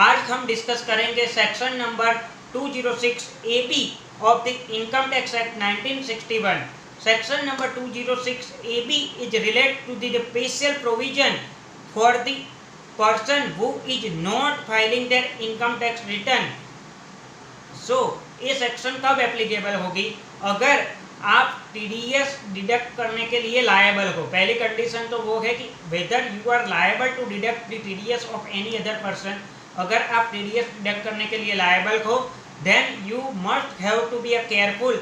आज हम डिस्कस करेंगे section number 206 AB of the Income Tax Act 1961. Section number 206 AB is related to the special provision for the person who is not filing their income tax return. So ये section कब applicable होगी? अगर आप TDS deduct करने के लिए liable हो। पहली कंडीशन तो वो है कि whether you are liable to deduct the TDS of any other person. अगर आप टीडीएस डिडक्ट करने के लिए लायबल हो, then you must have to be careful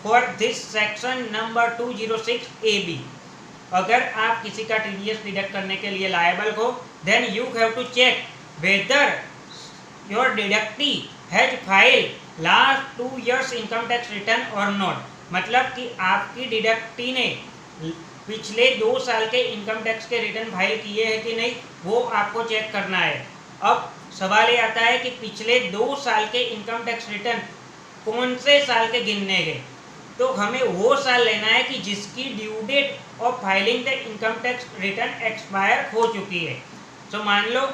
for this section number 206 AB। अगर आप किसी का टीडीएस डिडक्ट करने के लिए लायबल हो, then you have to check whether your deductee has filed last 2 years income tax return और नॉट। मतलब कि आपकी डिडक्टी ने पिछले 2 साल के इनकम टैक्स के रिटर्न फाइल किए हैं कि नहीं, वो आपको चेक करना है। अब सवाल ये आता है कि पिछले 2 साल के इनकम टैक्स रिटर्न कौन से साल के गिनने गए? तो हमें वो साल लेना है कि जिसकी due date of filing the income tax return expire हो चुकी है। तो मान लो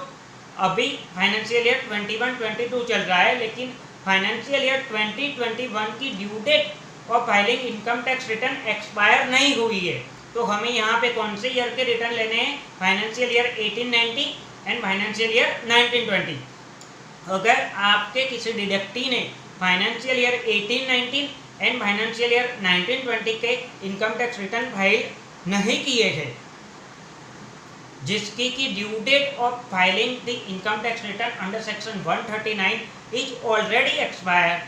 अभी फाइनेंशियल ईयर 21-22 चल रहा है, लेकिन फाइनेंशियल ईयर 2021 की due date of filing income tax return expire नहीं हुई है। तो हमें यहाँ पे कौन से ईयर के रिटर्न लेने हैं? Financial year 18-19 and financial year 19-20। अगर आपके किसी डिडक्टी ने financial year 18-19 and financial year 19-20 के इनकम टैक्स रिटर्न फाइल नहीं किए थे, जिसकी की due date of filing the income tax return under section 139 is already expire,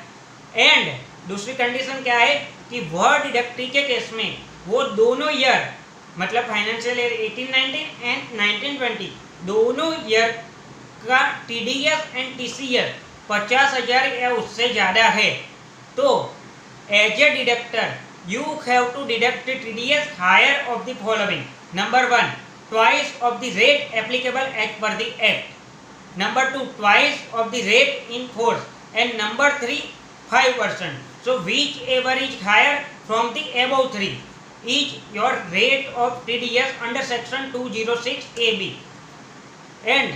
and दूसरी कंडीशन क्या है कि वह डिडक्टी के केस में वो दोनों ईयर, मतलब फाइनेंशियल ईयर 18-19 एंड 19-20 दोनों ईयर का टीडीएस एंड टीसीएस 50,000 या उससे ज़्यादा है, तो as a deductor you have to deduct the TDS higher of the following. Number 1, twice of the rate applicable as per the act. Number 2, twice of the rate in force, and number 3, 5%. So whichever is higher from the above 3 is your rate of TDS under section 206 AB. And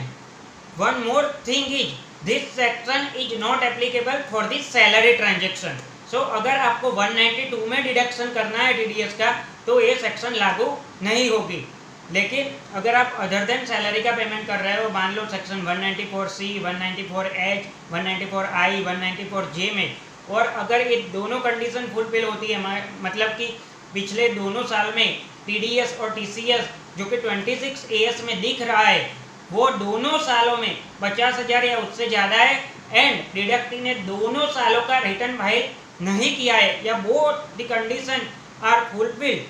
one more thing is this section is not applicable for the salary transaction. So अगर आपको 192 में deduction करना है TDS का, तो ये section लागू नहीं होगी। लेकिन अगर आप अदर देन सैलरी का पेमेंट कर रहे हो, मान लो section 194C, 194H, 194I, 194J में, और अगर ये दोनों कंडीशन फुलफिल होती है, मतलब कि पिछले दोनों साल में टीडीएस और टीसीएस जो कि 26 AS में दिख रहा है, वो दोनों सालों में 50,000 या उससे ज़्यादा है, एंड डिडक्टी ने दोनों सालों का रिटर्न फाइल नहीं किया है, या both the condition are fulfilled,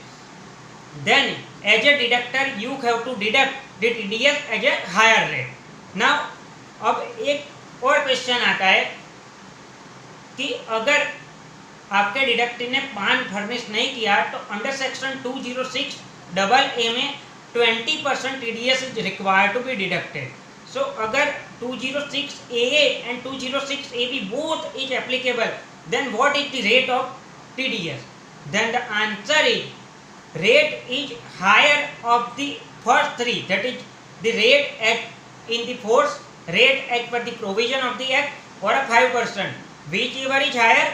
then as a deductor you have to deduct the TDS as a higher rate. Now अब एक और क्वेश्चन आता है कि अगर आपके डिडक्टी ने पान फर्निश नहीं किया, तो अंडर सेक्शन 206 AA में 20% TDS is required to be deducted. So अगर 206 AA and 206 AB both is applicable, then what is the rate of TDS? Then the answer is rate is higher of the first 3, that is the rate at in the force, rate as per the provision of the act, or a 5%, whichever is higher,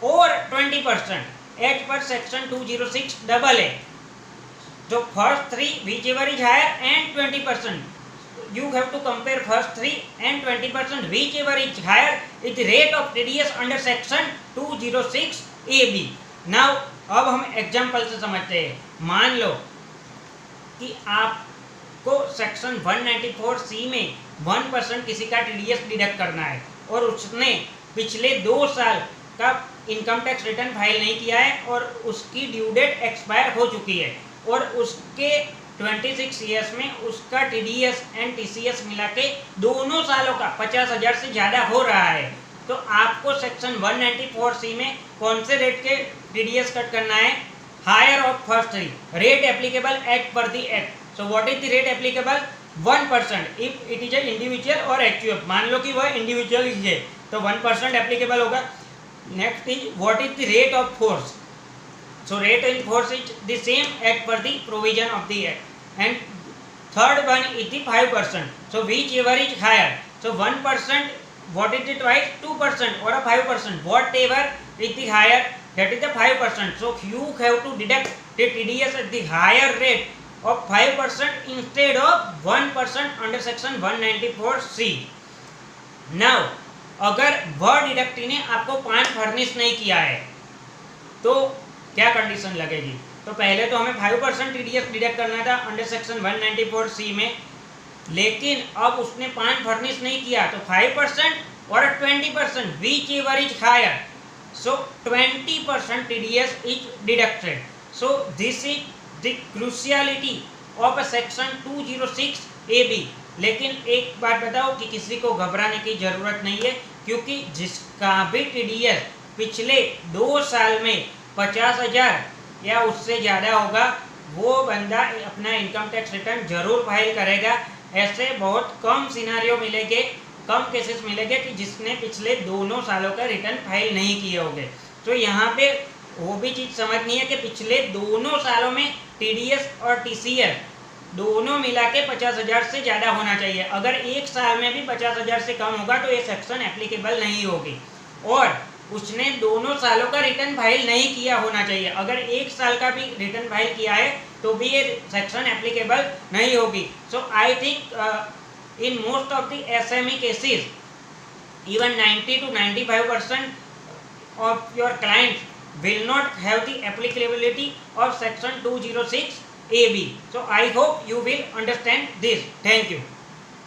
or 20% as per section 206 AA. So first 3 whichever is higher and 20%, you have to compare first 3 and 20%, whichever is higher is the rate of TDS under section 206 AB. Now अब हम example से समझते हैं। मान लो कि आपको section 194C में 1% किसी का टीडीएस डिडक्ट करना है, और उसने पिछले 2 साल का इनकम टैक्स रिटर्न फाइल नहीं किया है, और उसकी ड्यू डेट एक्सपायर हो चुकी है, और उसके 26 ईयर्स में उसका टीडीएस एंड टीसीएस मिला के दोनों सालों का 50,000 से ज़्यादा हो रहा है। तो आपको सेक्शन 194C में कौन से रेट के टीडीएस कट करना है? Higher of first 3, rate applicable at per the act. So what is the rate applicable? 1% if it is a individual और एक्चुअल। मान लो कि वह इंडिविजुअल है, तो 1% एप्लीकेबल होगा। Next is what is the rate of force? So rate in force is the same at per the provision of the act. And third one is the 5%, so whichever is higher, So 1%, what is the twice? 2% or a 5%. Whatever is the higher, that is the 5%. So you have to deduct the TDS at the higher rate of 5% instead of 1% under section 194C. Now अगर वह deductee ने आपको 5 furnish नहीं किया है तो क्या condition लगेगी? तो पहले तो हमें 5% टीडीएस डिडक्ट करना था अंडर सेक्शन 194C में, लेकिन अब उसने 5 फर्निश नहीं किया तो 5% और 20% whichever is higher, so 20% TDS is deducted. So this is the cruciality of section 206AB. लेकिन एक बात बताओ कि किसी को घबराने की जरूरत नहीं है, क्योंकि जिसका भी टीडीएस पिछले 2 साल में 50,000 या उससे ज़्यादा होगा वो बंदा अपना इनकम टैक्स रिटर्न जरूर फाइल करेगा. ऐसे बहुत कम सिनारियो मिलेंगे, कम केसेस मिलेंगे कि जिसने पिछले दोनों सालों का रिटर्न फाइल नहीं किए होंगे. तो यहाँ पे वो भी चीज़ समझनी है कि पिछले दोनों सालों में टीडीएस और टीसीएस दोनों मिला के 50,000 से ज़्यादा होना चाहिए. अगर एक साल में भी 50,000 से कम होगा तो ये सेक्शन एप्लीकेबल नहीं होगी. और उसने दोनों सालों का रिटर्न फाइल नहीं किया होना चाहिए. अगर एक साल का भी रिटर्न फाइल किया है तो भी ये सेक्शन एप्लीकेबल नहीं होगी. So I think in most of the SME cases even 90 to 95% of your clients will not have the applicability of section 206AB. So I hope you will understand this. Thank you.